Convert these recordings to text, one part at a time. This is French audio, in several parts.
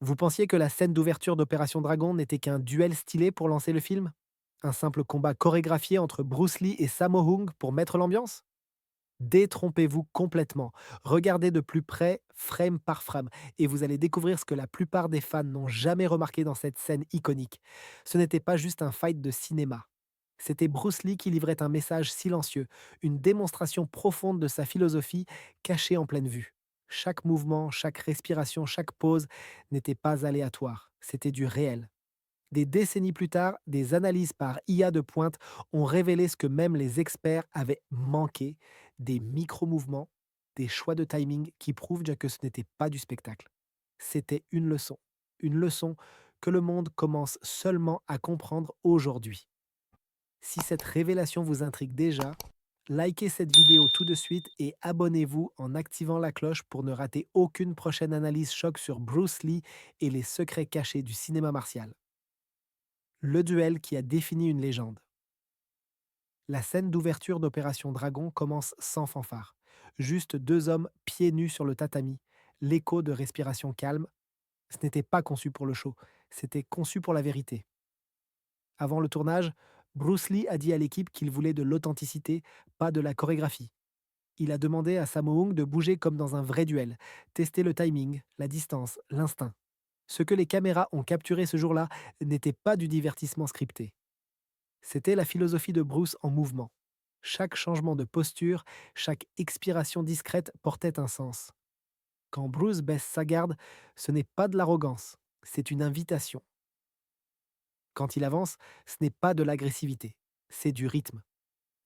Vous pensiez que la scène d'ouverture d'Opération Dragon n'était qu'un duel stylé pour lancer le film? Un simple combat chorégraphié entre Bruce Lee et Sammo Hung pour mettre l'ambiance? Détrompez-vous complètement. Regardez de plus près, frame par frame, et vous allez découvrir ce que la plupart des fans n'ont jamais remarqué dans cette scène iconique. Ce n'était pas juste un fight de cinéma. C'était Bruce Lee qui livrait un message silencieux, une démonstration profonde de sa philosophie cachée en pleine vue. Chaque mouvement, chaque respiration, chaque pause n'était pas aléatoire, c'était du réel. Des décennies plus tard, des analyses par IA de pointe ont révélé ce que même les experts avaient manqué, des micro-mouvements, des choix de timing qui prouvent déjà que ce n'était pas du spectacle. C'était une leçon que le monde commence seulement à comprendre aujourd'hui. Si cette révélation vous intrigue déjà, likez cette vidéo tout de suite et abonnez-vous en activant la cloche pour ne rater aucune prochaine analyse choc sur Bruce Lee et les secrets cachés du cinéma martial. Le duel qui a défini une légende. La scène d'ouverture d'Opération Dragon commence sans fanfare. Juste deux hommes pieds nus sur le tatami, l'écho de respiration calme. Ce n'était pas conçu pour le show, c'était conçu pour la vérité. Avant le tournage, Bruce Lee a dit à l'équipe qu'il voulait de l'authenticité, pas de la chorégraphie. Il a demandé à Sammo Hung de bouger comme dans un vrai duel, tester le timing, la distance, l'instinct. Ce que les caméras ont capturé ce jour-là n'était pas du divertissement scripté. C'était la philosophie de Bruce en mouvement. Chaque changement de posture, chaque expiration discrète portait un sens. Quand Bruce baisse sa garde, ce n'est pas de l'arrogance, c'est une invitation. Quand il avance, ce n'est pas de l'agressivité, c'est du rythme.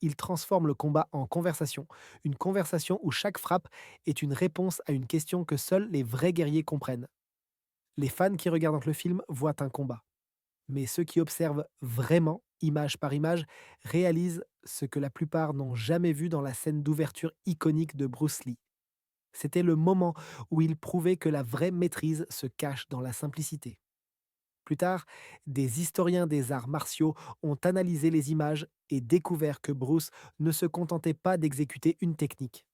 Il transforme le combat en conversation, une conversation où chaque frappe est une réponse à une question que seuls les vrais guerriers comprennent. Les fans qui regardent le film voient un combat. Mais ceux qui observent vraiment, image par image, réalisent ce que la plupart n'ont jamais vu dans la scène d'ouverture iconique de Bruce Lee. C'était le moment où il prouvait que la vraie maîtrise se cache dans la simplicité. Plus tard, des historiens des arts martiaux ont analysé les images et découvert que Bruce ne se contentait pas d'exécuter une technique.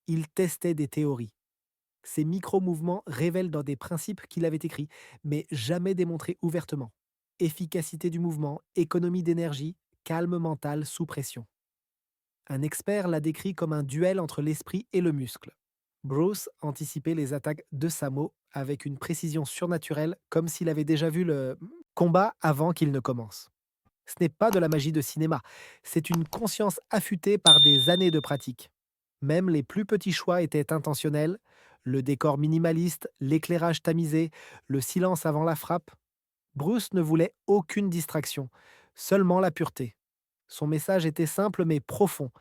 Il testait des théories. Ces micro-mouvements révèlent dans des principes qu'il avait écrits, mais jamais démontrés ouvertement. Efficacité du mouvement, économie d'énergie, calme mental sous pression. Un expert l'a décrit comme un duel entre l'esprit et le muscle. Bruce anticipait les attaques de Samo avec une précision surnaturelle, comme s'il avait déjà vu le combat avant qu'il ne commence. Ce n'est pas de la magie de cinéma, c'est une conscience affûtée par des années de pratique. Même les plus petits choix étaient intentionnels, le décor minimaliste, l'éclairage tamisé, le silence avant la frappe. Bruce ne voulait aucune distraction, seulement la pureté. Son message était simple mais profond.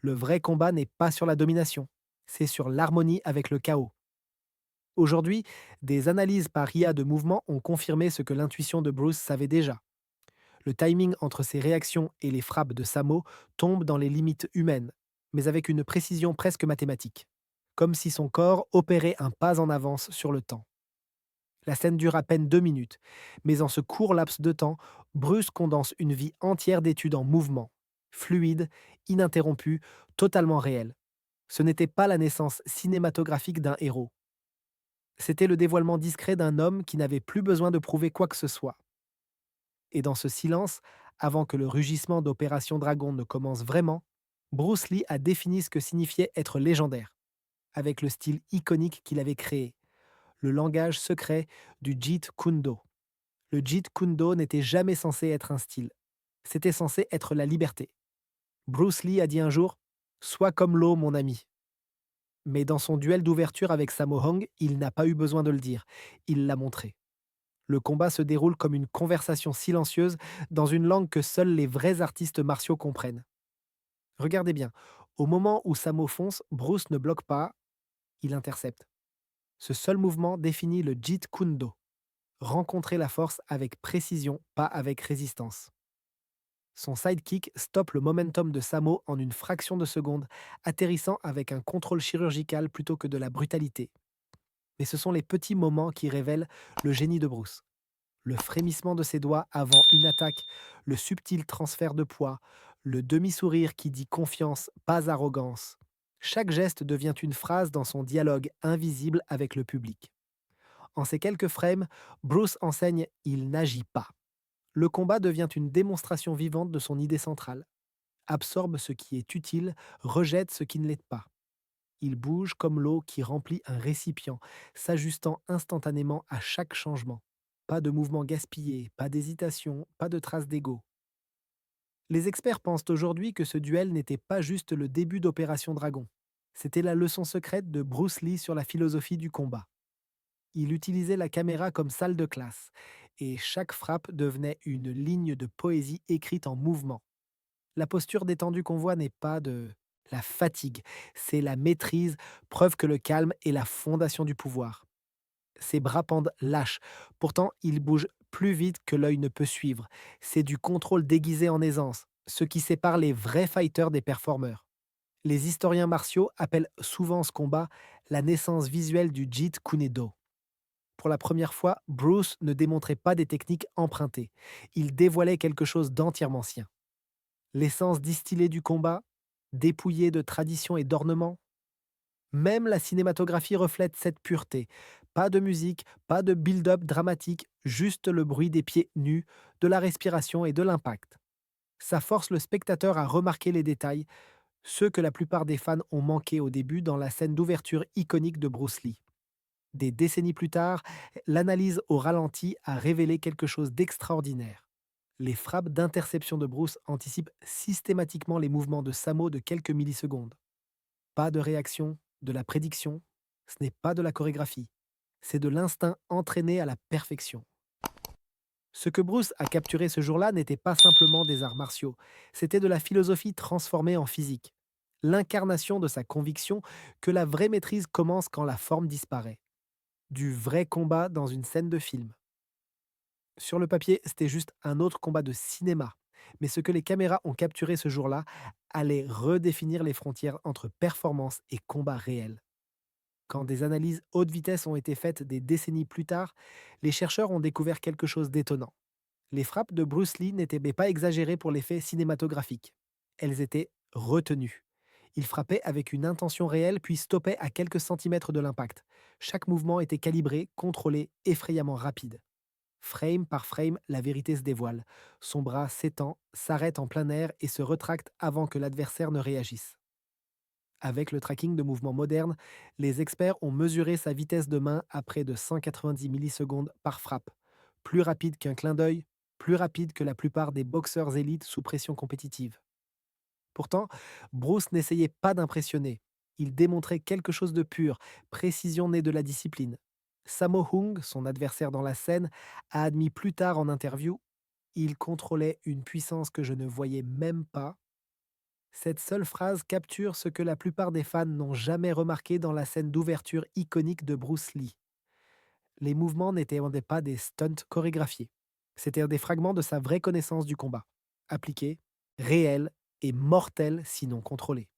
Le vrai combat n'est pas sur la domination, c'est sur l'harmonie avec le chaos. Aujourd'hui, des analyses par IA de mouvement ont confirmé ce que l'intuition de Bruce savait déjà. Le timing entre ses réactions et les frappes de Samo tombe dans les limites humaines, mais avec une précision presque mathématique, comme si son corps opérait un pas en avance sur le temps. La scène dure à peine 2 minutes, mais en ce court laps de temps, Bruce condense une vie entière d'études en mouvement, fluide, ininterrompue, totalement réelle. Ce n'était pas la naissance cinématographique d'un héros, c'était le dévoilement discret d'un homme qui n'avait plus besoin de prouver quoi que ce soit. Et dans ce silence, avant que le rugissement d'Opération Dragon ne commence vraiment, Bruce Lee a défini ce que signifiait être légendaire, avec le style iconique qu'il avait créé, le langage secret du Jeet Kune Do. Le Jeet Kune Do n'était jamais censé être un style, c'était censé être la liberté. Bruce Lee a dit un jour: Sois comme l'eau, mon ami. Mais dans son duel d'ouverture avec Sammo Hung, il n'a pas eu besoin de le dire, il l'a montré. Le combat se déroule comme une conversation silencieuse dans une langue que seuls les vrais artistes martiaux comprennent. Regardez bien, au moment où Samo fonce, Bruce ne bloque pas, il intercepte. Ce seul mouvement définit le Jeet Kune Do. Rencontrer la force avec précision, pas avec résistance. Son sidekick stoppe le momentum de Samo en une fraction de seconde, atterrissant avec un contrôle chirurgical plutôt que de la brutalité. Mais ce sont les petits moments qui révèlent le génie de Bruce. Le frémissement de ses doigts avant une attaque, le subtil transfert de poids, le demi-sourire qui dit confiance, pas arrogance. Chaque geste devient une phrase dans son dialogue invisible avec le public. En ces quelques frames, Bruce enseigne il n'agit pas. Le combat devient une démonstration vivante de son idée centrale. Absorbe ce qui est utile, rejette ce qui ne l'est pas. Il bouge comme l'eau qui remplit un récipient, s'ajustant instantanément à chaque changement. Pas de mouvement gaspillé, pas d'hésitation, pas de traces d'ego. Les experts pensent aujourd'hui que ce duel n'était pas juste le début d'Opération Dragon. C'était la leçon secrète de Bruce Lee sur la philosophie du combat. Il utilisait la caméra comme salle de classe, et chaque frappe devenait une ligne de poésie écrite en mouvement. La posture détendue qu'on voit n'est pas de la fatigue, c'est la maîtrise, preuve que le calme est la fondation du pouvoir. Ses bras pendent lâches, pourtant il bouge plus vite que l'œil ne peut suivre. C'est du contrôle déguisé en aisance, ce qui sépare les vrais fighters des performeurs. Les historiens martiaux appellent souvent ce combat la naissance visuelle du Jeet Kune Do. Pour la première fois, Bruce ne démontrait pas des techniques empruntées. Il dévoilait quelque chose d'entièrement sien. L'essence distillée du combat, dépouillée de tradition et d'ornements. Même la cinématographie reflète cette pureté. Pas de musique, pas de build-up dramatique, juste le bruit des pieds nus, de la respiration et de l'impact. Ça force le spectateur à remarquer les détails, ceux que la plupart des fans ont manqué au début dans la scène d'ouverture iconique de Bruce Lee. Des décennies plus tard, l'analyse au ralenti a révélé quelque chose d'extraordinaire. Les frappes d'interception de Bruce anticipent systématiquement les mouvements de Samo de quelques millisecondes. Pas de réaction, de la prédiction, ce n'est pas de la chorégraphie, c'est de l'instinct entraîné à la perfection. Ce que Bruce a capturé ce jour-là n'était pas simplement des arts martiaux, c'était de la philosophie transformée en physique. L'incarnation de sa conviction que la vraie maîtrise commence quand la forme disparaît. Du vrai combat dans une scène de film. Sur le papier, c'était juste un autre combat de cinéma. Mais ce que les caméras ont capturé ce jour-là allait redéfinir les frontières entre performance et combat réel. Quand des analyses haute vitesse ont été faites des décennies plus tard, les chercheurs ont découvert quelque chose d'étonnant. Les frappes de Bruce Lee n'étaient pas exagérées pour l'effet cinématographique. Elles étaient retenues. Il frappait avec une intention réelle puis stoppait à quelques centimètres de l'impact. Chaque mouvement était calibré, contrôlé, effrayamment rapide. Frame par frame, la vérité se dévoile. Son bras s'étend, s'arrête en plein air et se retracte avant que l'adversaire ne réagisse. Avec le tracking de mouvements modernes, les experts ont mesuré sa vitesse de main à près de 190 millisecondes par frappe. Plus rapide qu'un clin d'œil, plus rapide que la plupart des boxeurs élites sous pression compétitive. Pourtant, Bruce n'essayait pas d'impressionner. Il démontrait quelque chose de pur, précision née de la discipline. Sammo Hung, son adversaire dans la scène, a admis plus tard en interview: il contrôlait une puissance que je ne voyais même pas. Cette seule phrase capture ce que la plupart des fans n'ont jamais remarqué dans la scène d'ouverture iconique de Bruce Lee. Les mouvements n'étaient pas des stunts chorégraphiés. C'étaient des fragments de sa vraie connaissance du combat, appliqués, réels et mortels sinon contrôlés.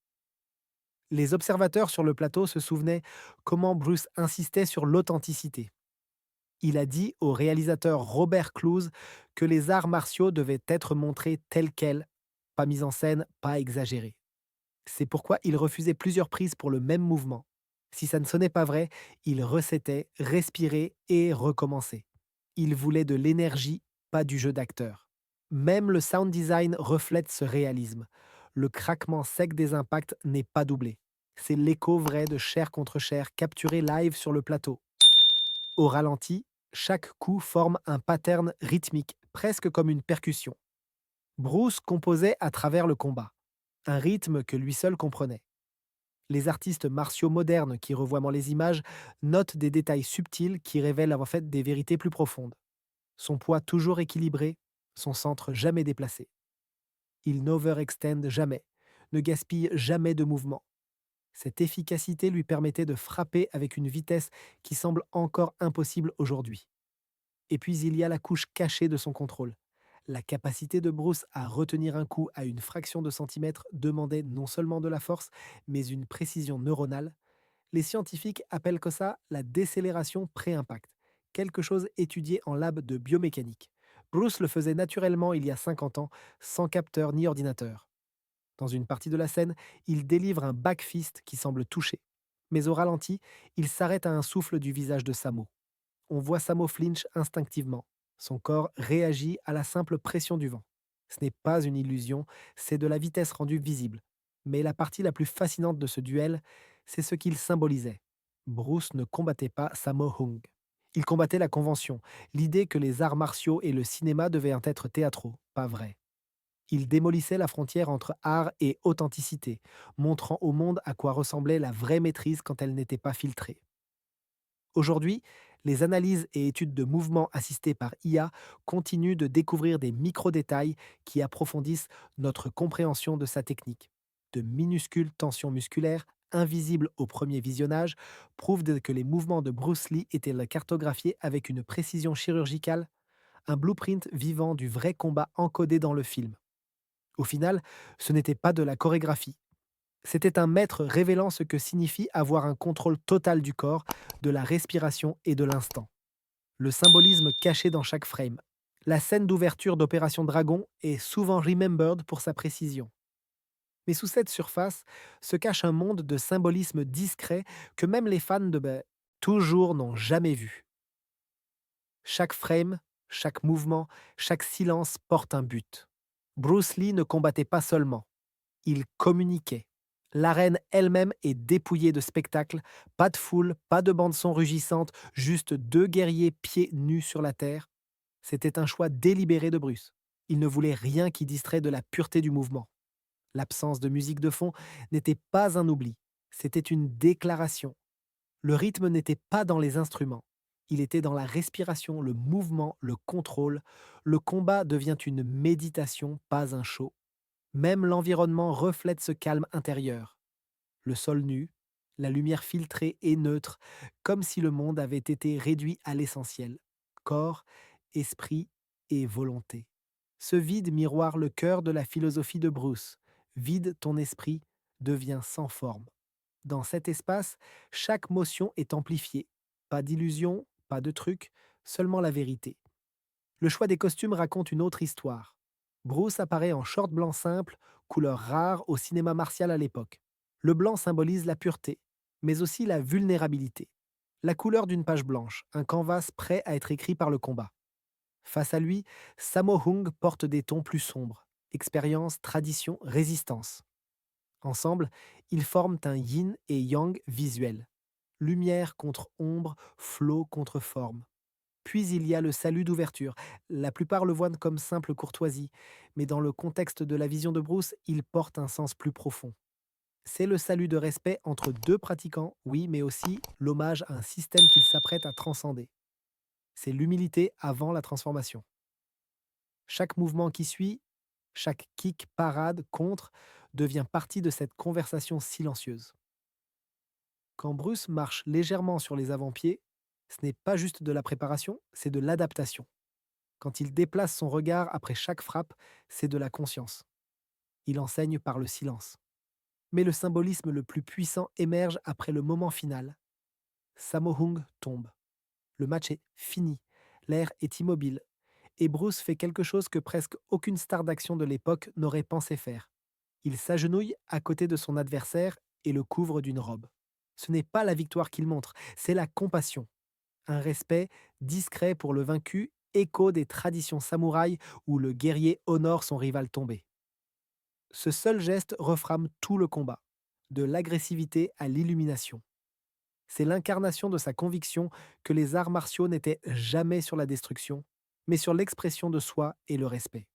Les observateurs sur le plateau se souvenaient comment Bruce insistait sur l'authenticité. Il a dit au réalisateur Robert Clouse que les arts martiaux devaient être montrés tels quels, pas mis en scène, pas exagérés. C'est pourquoi il refusait plusieurs prises pour le même mouvement. Si ça ne sonnait pas vrai, il recettait, respirait et recommençait. Il voulait de l'énergie, pas du jeu d'acteur. Même le sound design reflète ce réalisme. Le craquement sec des impacts n'est pas doublé. C'est l'écho vrai de chair contre chair capturé live sur le plateau. Au ralenti, chaque coup forme un pattern rythmique, presque comme une percussion. Bruce composait à travers le combat, un rythme que lui seul comprenait. Les artistes martiaux modernes qui revoient les images notent des détails subtils qui révèlent en fait des vérités plus profondes. Son poids toujours équilibré, son centre jamais déplacé. Il n'overextend jamais, ne gaspille jamais de mouvement. Cette efficacité lui permettait de frapper avec une vitesse qui semble encore impossible aujourd'hui. Et puis il y a la couche cachée de son contrôle. La capacité de Bruce à retenir un coup à une fraction de centimètre demandait non seulement de la force, mais une précision neuronale. Les scientifiques appellent que ça la décélération pré-impact, quelque chose étudié en lab de biomécanique. Bruce le faisait naturellement il y a 50 ans, sans capteur ni ordinateur. Dans une partie de la scène, il délivre un backfist qui semble touché. Mais au ralenti, il s'arrête à un souffle du visage de Samo. on voit Samo flinch instinctivement. Son corps réagit à la simple pression du vent. Ce n'est pas une illusion, c'est de la vitesse rendue visible. Mais la partie la plus fascinante de ce duel, c'est ce qu'il symbolisait. Bruce ne combattait pas Sammo Hung. Il combattait la convention, l'idée que les arts martiaux et le cinéma devaient être théâtraux, pas vrais. Il démolissait la frontière entre art et authenticité, montrant au monde à quoi ressemblait la vraie maîtrise quand elle n'était pas filtrée. Aujourd'hui, les analyses et études de mouvements assistés par IA continuent de découvrir des micro-détails qui approfondissent notre compréhension de sa technique. De minuscules tensions musculaires, invisibles au premier visionnage, prouvent que les mouvements de Bruce Lee étaient cartographiés avec une précision chirurgicale, un blueprint vivant du vrai combat encodé dans le film. Au final, ce n'était pas de la chorégraphie. C'était un maître révélant ce que signifie avoir un contrôle total du corps, de la respiration et de l'instant. Le symbolisme caché dans chaque frame. La scène d'ouverture d'Opération Dragon est souvent remembered pour sa précision. Mais sous cette surface se cache un monde de symbolisme discret que même les fans de toujours n'ont jamais vu. Chaque frame, chaque mouvement, chaque silence porte un but. Bruce Lee ne combattait pas seulement, il communiquait. L'arène elle-même est dépouillée de spectacle, pas de foule, pas de bande-son rugissante, juste deux guerriers pieds nus sur la terre. C'était un choix délibéré de Bruce. Il ne voulait rien qui distrait de la pureté du mouvement. L'absence de musique de fond n'était pas un oubli, c'était une déclaration. Le rythme n'était pas dans les instruments. Il était dans la respiration, le mouvement, le contrôle. Le combat devient une méditation, pas un show. Même l'environnement reflète ce calme intérieur. Le sol nu, la lumière filtrée et neutre, comme si le monde avait été réduit à l'essentiel. Corps, esprit et volonté. Ce vide miroire le cœur de la philosophie de Bruce. Vide ton esprit, devient sans forme. Dans cet espace, chaque motion est amplifiée. Pas d'illusion, pas de truc, seulement la vérité. Le choix des costumes raconte une autre histoire. Bruce apparaît en short blanc simple, couleur rare au cinéma martial à l'époque. Le blanc symbolise la pureté, mais aussi la vulnérabilité. La couleur d'une page blanche, un canvas prêt à être écrit par le combat. Face à lui, Sammo Hung porte des tons plus sombres. Expérience, tradition, résistance. Ensemble, ils forment un yin et yang visuel. Lumière contre ombre, flot contre forme. Puis il y a le salut d'ouverture. La plupart le voient comme simple courtoisie, mais dans le contexte de la vision de Bruce, il porte un sens plus profond. C'est le salut de respect entre deux pratiquants, oui, mais aussi l'hommage à un système qu'il s'apprête à transcender. C'est l'humilité avant la transformation. Chaque mouvement qui suit, chaque kick, parade, contre, devient partie de cette conversation silencieuse. Quand Bruce marche légèrement sur les avant-pieds, ce n'est pas juste de la préparation, c'est de l'adaptation. Quand il déplace son regard après chaque frappe, c'est de la conscience. Il enseigne par le silence. Mais le symbolisme le plus puissant émerge après le moment final. Sammo Hung tombe. Le match est fini. L'air est immobile. Et Bruce fait quelque chose que presque aucune star d'action de l'époque n'aurait pensé faire. Il s'agenouille à côté de son adversaire et le couvre d'une robe. Ce n'est pas la victoire qu'il montre, c'est la compassion. Un respect discret pour le vaincu, écho des traditions samouraïs où le guerrier honore son rival tombé. Ce seul geste reframe tout le combat, de l'agressivité à l'illumination. C'est l'incarnation de sa conviction que les arts martiaux n'étaient jamais sur la destruction, mais sur l'expression de soi et le respect.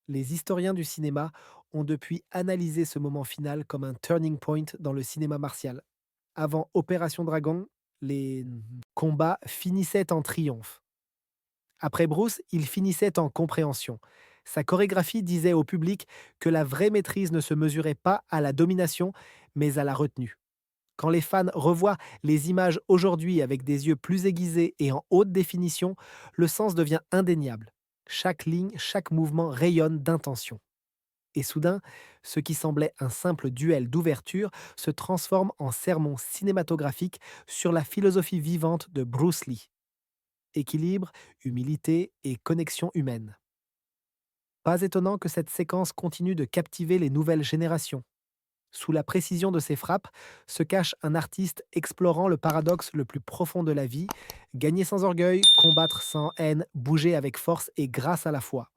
Les historiens du cinéma ont depuis analysé ce moment final comme un turning point dans le cinéma martial. Avant Opération Dragon, les combats finissaient en triomphe. Après Bruce, il finissait en compréhension. Sa chorégraphie disait au public que la vraie maîtrise ne se mesurait pas à la domination, mais à la retenue. Quand les fans revoient les images aujourd'hui avec des yeux plus aiguisés et en haute définition, le sens devient indéniable. Chaque ligne, chaque mouvement rayonne d'intention. Et soudain, ce qui semblait un simple duel d'ouverture se transforme en sermon cinématographique sur la philosophie vivante de Bruce Lee. Équilibre, humilité et connexion humaine. Pas étonnant que cette séquence continue de captiver les nouvelles générations. Sous la précision de ses frappes se cache un artiste explorant le paradoxe le plus profond de la vie, gagner sans orgueil, combattre sans haine, bouger avec force et grâce à la foi.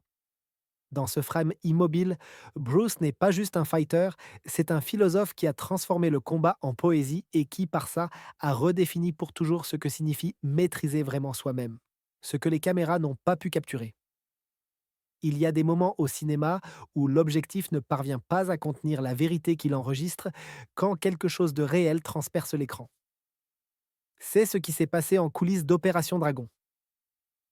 Dans ce frame immobile, Bruce n'est pas juste un fighter, c'est un philosophe qui a transformé le combat en poésie et qui, par ça, a redéfini pour toujours ce que signifie maîtriser vraiment soi-même, ce que les caméras n'ont pas pu capturer. Il y a des moments au cinéma où l'objectif ne parvient pas à contenir la vérité qu'il enregistre quand quelque chose de réel transperce l'écran. C'est ce qui s'est passé en coulisses d'Opération Dragon.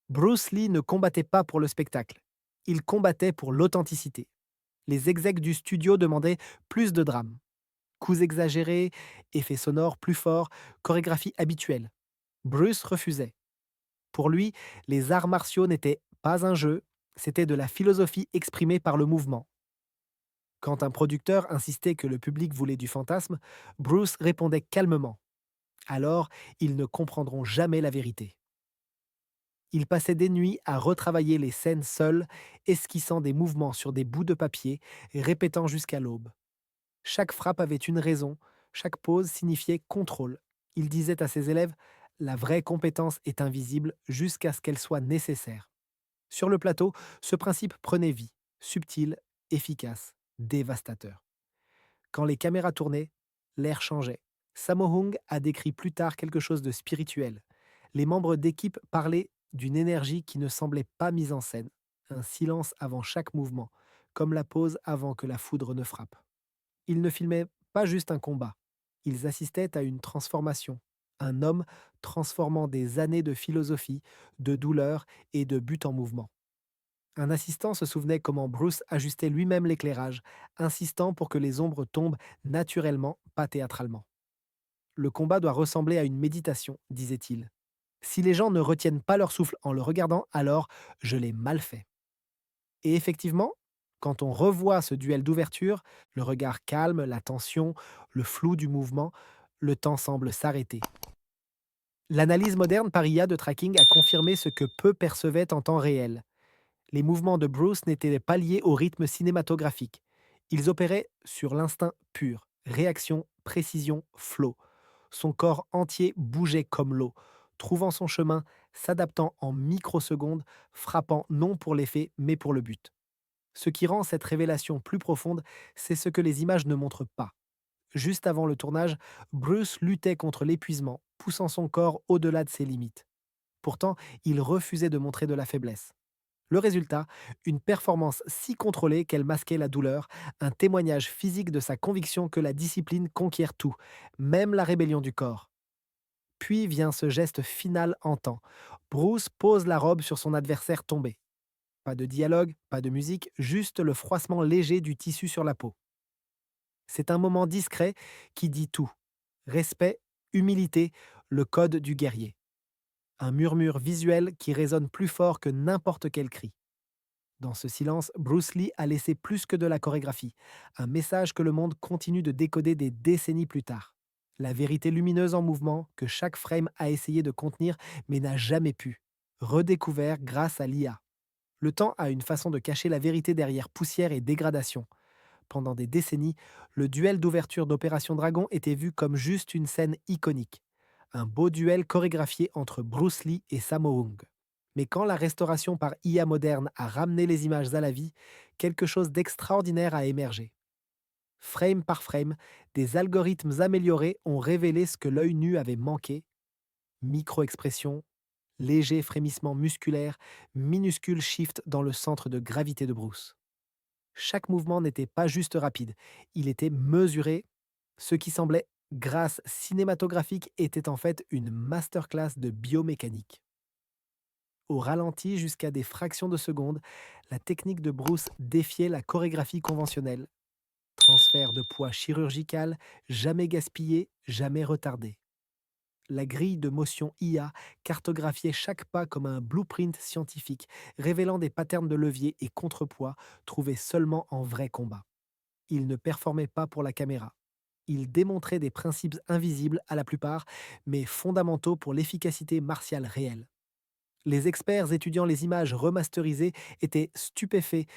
Bruce Lee ne combattait pas pour le spectacle. Il combattait pour l'authenticité. Les execs du studio demandaient plus de drame. Coups exagérés, effets sonores plus forts, chorégraphie habituelle. Bruce refusait. Pour lui, les arts martiaux n'étaient pas un jeu, c'était de la philosophie exprimée par le mouvement. Quand un producteur insistait que le public voulait du fantasme, Bruce répondait calmement. Alors, ils ne comprendront jamais la vérité. Il passait des nuits à retravailler les scènes seul, esquissant des mouvements sur des bouts de papier, répétant jusqu'à l'aube. Chaque frappe avait une raison, chaque pose signifiait contrôle. Il disait à ses élèves: la vraie compétence est invisible jusqu'à ce qu'elle soit nécessaire. Sur le plateau, ce principe prenait vie, subtil, efficace, dévastateur. Quand les caméras tournaient, l'air changeait. Sammo Hung a décrit plus tard quelque chose de spirituel. Les membres d'équipe parlaient d'une énergie qui ne semblait pas mise en scène, un silence avant chaque mouvement, comme la pause avant que la foudre ne frappe. Ils ne filmaient pas juste un combat, ils assistaient à une transformation. Un homme transformant des années de philosophie, de douleur et de but en mouvement. Un assistant se souvenait comment Bruce ajustait lui-même l'éclairage, insistant pour que les ombres tombent naturellement, pas théâtralement. Le combat doit ressembler à une méditation, disait-il. Si les gens ne retiennent pas leur souffle en le regardant, alors je l'ai mal fait. Et effectivement, quand on revoit ce duel d'ouverture, le regard calme, la tension, le flou du mouvement, le temps semble s'arrêter. L'analyse moderne par IA de tracking a confirmé ce que peu percevaient en temps réel. Les mouvements de Bruce n'étaient pas liés au rythme cinématographique. Ils opéraient sur l'instinct pur, réaction, précision, flow. Son corps entier bougeait comme l'eau, trouvant son chemin, s'adaptant en microsecondes, frappant non pour l'effet, mais pour le but. Ce qui rend cette révélation plus profonde, c'est ce que les images ne montrent pas. Juste avant le tournage, Bruce luttait contre l'épuisement, poussant son corps au-delà de ses limites. Pourtant, il refusait de montrer de la faiblesse. Le résultat, une performance si contrôlée qu'elle masquait la douleur, un témoignage physique de sa conviction que la discipline conquiert tout, même la rébellion du corps. Puis vient ce geste final en temps. Bruce pose la robe sur son adversaire tombé. Pas de dialogue, pas de musique, juste le froissement léger du tissu sur la peau. C'est un moment discret qui dit tout. Respect, humilité, le code du guerrier. Un murmure visuel qui résonne plus fort que n'importe quel cri. Dans ce silence, Bruce Lee a laissé plus que de la chorégraphie, un message que le monde continue de décoder des décennies plus tard. La vérité lumineuse en mouvement que chaque frame a essayé de contenir mais n'a jamais pu. Redécouvert grâce à l'IA. Le temps a une façon de cacher la vérité derrière poussière et dégradation. Pendant des décennies, le duel d'ouverture d'Opération Dragon était vu comme juste une scène iconique. Un beau duel chorégraphié entre Bruce Lee et Sammo Hung. Mais quand la restauration par IA moderne a ramené les images à la vie, quelque chose d'extraordinaire a émergé. Frame par frame, des algorithmes améliorés ont révélé ce que l'œil nu avait manqué: micro-expression, léger frémissement musculaire, minuscule shift dans le centre de gravité de Bruce. Chaque mouvement n'était pas juste rapide, il était mesuré. Ce qui semblait grâce cinématographique était en fait une masterclass de biomécanique. Au ralenti jusqu'à des fractions de seconde, la technique de Bruce défiait la chorégraphie conventionnelle. Transfert de poids chirurgical, jamais gaspillé, jamais retardé. La grille de motion IA cartographiait chaque pas comme un blueprint scientifique, révélant des patterns de levier et contrepoids trouvés seulement en vrai combat. Il ne performait pas pour la caméra. Il démontrait des principes invisibles à la plupart, mais fondamentaux pour l'efficacité martiale réelle. Les experts étudiant les images remasterisées étaient stupéfaits.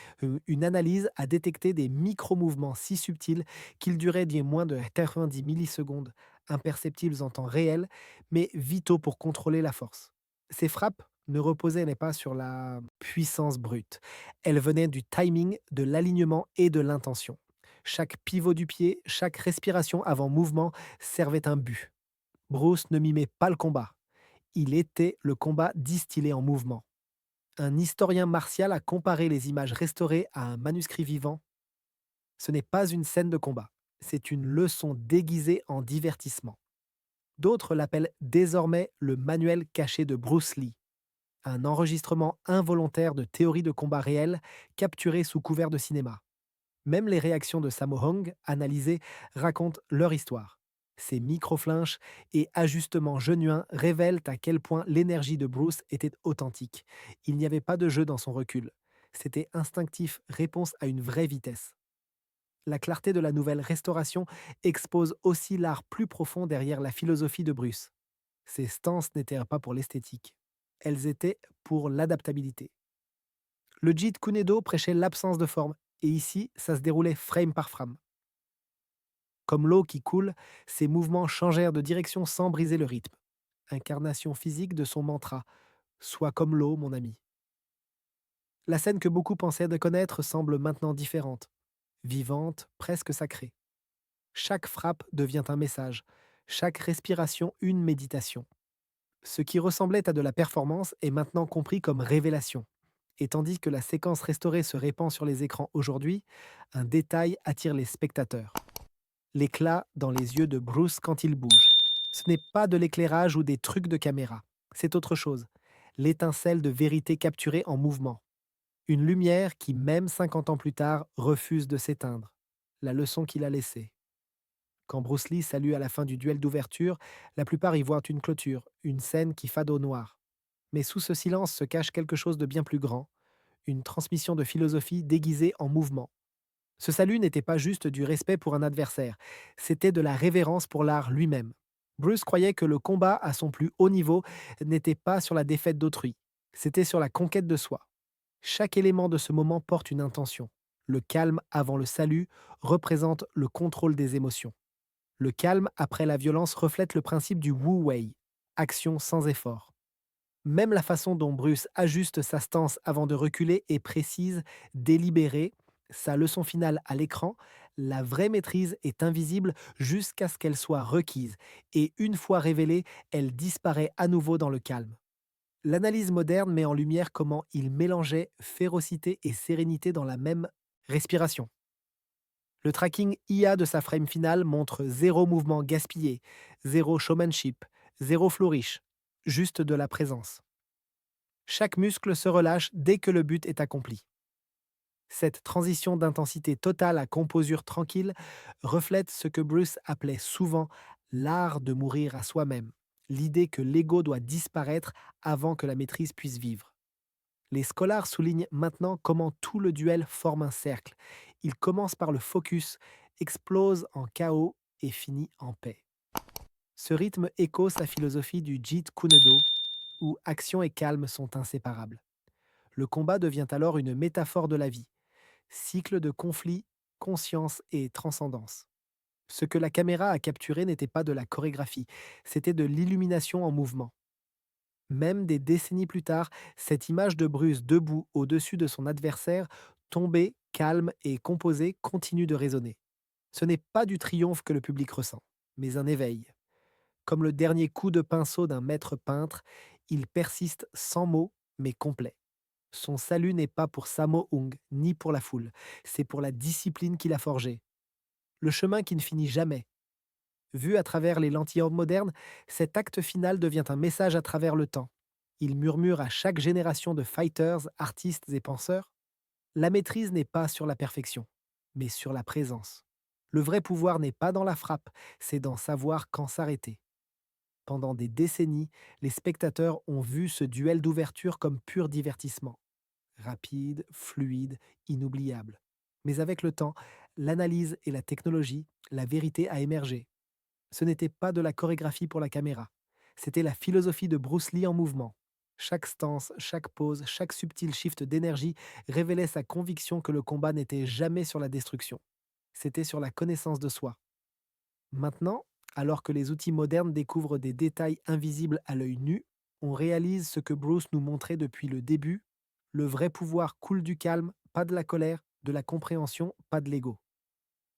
Une analyse a détecté des micro-mouvements si subtils qu'ils duraient bien moins de 90 millisecondes, imperceptibles en temps réel, mais vitaux pour contrôler la force. Ces frappes ne reposaient pas sur la puissance brute. Elles venaient du timing, de l'alignement et de l'intention. Chaque pivot du pied, chaque respiration avant mouvement servait un but. Bruce ne mimait pas le combat. Il était le combat distillé en mouvement. Un historien martial a comparé les images restaurées à un manuscrit vivant. Ce n'est pas une scène de combat, c'est une leçon déguisée en divertissement. D'autres l'appellent désormais le manuel caché de Bruce Lee, un enregistrement involontaire de théories de combat réelles capturées sous couvert de cinéma. Même les réactions de Sammo Hung, analysées, racontent leur histoire. Ces microflinches et ajustements genuins révèlent à quel point l'énergie de Bruce était authentique. Il n'y avait pas de jeu dans son recul. C'était instinctif, réponse à une vraie vitesse. La clarté de la nouvelle restauration expose aussi l'art plus profond derrière la philosophie de Bruce. Ces stances n'étaient pas pour l'esthétique. Elles étaient pour l'adaptabilité. Le Jeet Kune Do prêchait l'absence de forme, et ici, ça se déroulait frame par frame. Comme l'eau qui coule, ses mouvements changèrent de direction sans briser le rythme. Incarnation physique de son mantra: Sois comme l'eau, mon ami. La scène que beaucoup pensaient de connaître semble maintenant différente, vivante, presque sacrée. Chaque frappe devient un message, chaque respiration une méditation. Ce qui ressemblait à de la performance est maintenant compris comme révélation. Et tandis que la séquence restaurée se répand sur les écrans aujourd'hui, un détail attire les spectateurs: l'éclat dans les yeux de Bruce quand il bouge. Ce n'est pas de l'éclairage ou des trucs de caméra, c'est autre chose. L'étincelle de vérité capturée en mouvement. Une lumière qui, même 50 ans plus tard, refuse de s'éteindre. La leçon qu'il a laissée. Quand Bruce Lee salue à la fin du duel d'ouverture, la plupart y voient une clôture, une scène qui fade au noir. Mais sous ce silence se cache quelque chose de bien plus grand, une transmission de philosophie déguisée en mouvement. Ce salut n'était pas juste du respect pour un adversaire, c'était de la révérence pour l'art lui-même. Bruce croyait que le combat à son plus haut niveau n'était pas sur la défaite d'autrui, c'était sur la conquête de soi. Chaque élément de ce moment porte une intention. Le calme avant le salut représente le contrôle des émotions. Le calme après la violence reflète le principe du Wu Wei, action sans effort. Même la façon dont Bruce ajuste sa stance avant de reculer est précise, délibérée. Sa leçon finale à l'écran, la vraie maîtrise est invisible jusqu'à ce qu'elle soit requise, et une fois révélée, elle disparaît à nouveau dans le calme. L'analyse moderne met en lumière comment il mélangeait férocité et sérénité dans la même respiration. Le tracking IA de sa frame finale montre zéro mouvement gaspillé, zéro showmanship, zéro flourish, juste de la présence. Chaque muscle se relâche dès que le but est accompli. Cette transition d'intensité totale à composure tranquille reflète ce que Bruce appelait souvent l'art de mourir à soi-même, l'idée que l'ego doit disparaître avant que la maîtrise puisse vivre. Les scholars soulignent maintenant comment tout le duel forme un cercle. Il commence par le focus, explose en chaos et finit en paix. Ce rythme écho sa philosophie du Jeet Kune Do, où action et calme sont inséparables. Le combat devient alors une métaphore de la vie, cycle de conflit, conscience et transcendance. Ce que la caméra a capturé n'était pas de la chorégraphie, c'était de l'illumination en mouvement. Même des décennies plus tard, cette image de Bruce debout au-dessus de son adversaire, tombé, calme et composé, continue de résonner. Ce n'est pas du triomphe que le public ressent, mais un éveil. Comme le dernier coup de pinceau d'un maître peintre, il persiste sans mots, mais complet. Son salut n'est pas pour Sammo Hung, ni pour la foule, c'est pour la discipline qu'il a forgée. Le chemin qui ne finit jamais. Vu à travers les lentilles modernes, cet acte final devient un message à travers le temps. Il murmure à chaque génération de fighters, artistes et penseurs: la maîtrise n'est pas sur la perfection, mais sur la présence. Le vrai pouvoir n'est pas dans la frappe, c'est dans savoir quand s'arrêter. Pendant des décennies, les spectateurs ont vu ce duel d'ouverture comme pur divertissement. Rapide, fluide, inoubliable. Mais avec le temps, l'analyse et la technologie, la vérité a émergé. Ce n'était pas de la chorégraphie pour la caméra. C'était la philosophie de Bruce Lee en mouvement. Chaque stance, chaque pose, chaque subtil shift d'énergie révélait sa conviction que le combat n'était jamais sur la destruction. C'était sur la connaissance de soi. Maintenant, alors que les outils modernes découvrent des détails invisibles à l'œil nu, on réalise ce que Bruce nous montrait depuis le début. Le vrai pouvoir coule du calme, pas de la colère, de la compréhension, pas de l'ego.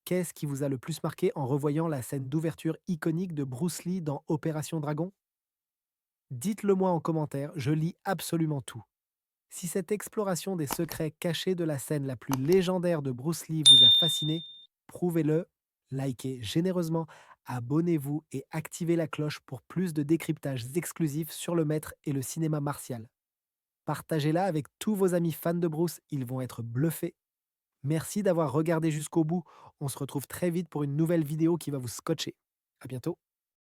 Qu'est-ce qui vous a le plus marqué en revoyant la scène d'ouverture iconique de Bruce Lee dans Opération Dragon? Dites-le moi en commentaire, je lis absolument tout. Si cette exploration des secrets cachés de la scène la plus légendaire de Bruce Lee vous a fasciné, prouvez-le, likez généreusement, abonnez-vous et activez la cloche pour plus de décryptages exclusifs sur le maître et le cinéma martial. Partagez-la avec tous vos amis fans de Bruce, ils vont être bluffés. Merci d'avoir regardé jusqu'au bout. On se retrouve très vite pour une nouvelle vidéo qui va vous scotcher. À bientôt.